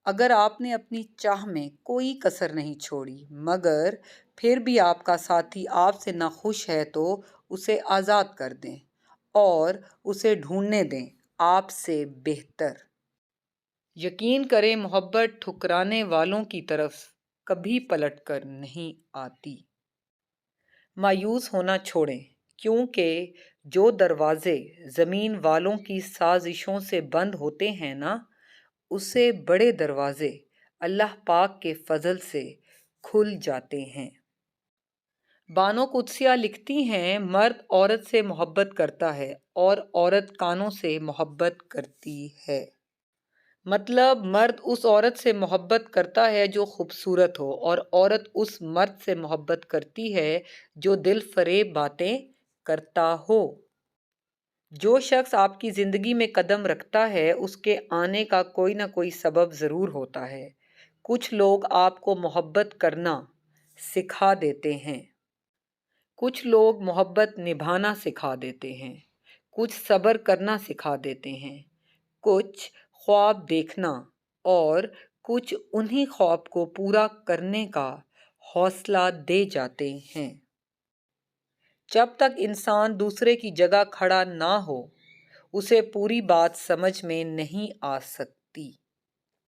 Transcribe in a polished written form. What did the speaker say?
اگر آپ نے اپنی چاہ میں کوئی کسر نہیں چھوڑی مگر پھر بھی آپ کا ساتھی آپ سے ناخوش ہے تو اسے آزاد کر دیں اور اسے ڈھونڈنے دیں آپ سے بہتر۔ یقین کریں محبت ٹھکرانے والوں کی طرف کبھی پلٹ کر نہیں آتی۔ مایوس ہونا چھوڑیں کیونکہ جو دروازے زمین والوں کی سازشوں سے بند ہوتے ہیں نا، اسے بڑے دروازے اللہ پاک کے فضل سے کھل جاتے ہیں۔ بانو قدسیہ لکھتی ہیں مرد عورت سے محبت کرتا ہے اور عورت کانوں سے محبت کرتی ہے۔ مطلب مرد اس عورت سے محبت کرتا ہے جو خوبصورت ہو اور عورت اس مرد سے محبت کرتی ہے جو دل فریب باتیں کرتا ہو۔ جو شخص آپ کی زندگی میں قدم رکھتا ہے اس کے آنے کا کوئی نہ کوئی سبب ضرور ہوتا ہے۔ کچھ لوگ آپ کو محبت کرنا سکھا دیتے ہیں، کچھ لوگ محبت نبھانا سکھا دیتے ہیں، کچھ صبر کرنا سکھا دیتے ہیں، کچھ خواب دیکھنا اور کچھ انہی خواب کو پورا کرنے کا حوصلہ دے جاتے ہیں۔ جب تک انسان دوسرے کی جگہ کھڑا نہ ہو اسے پوری بات سمجھ میں نہیں آ سکتی۔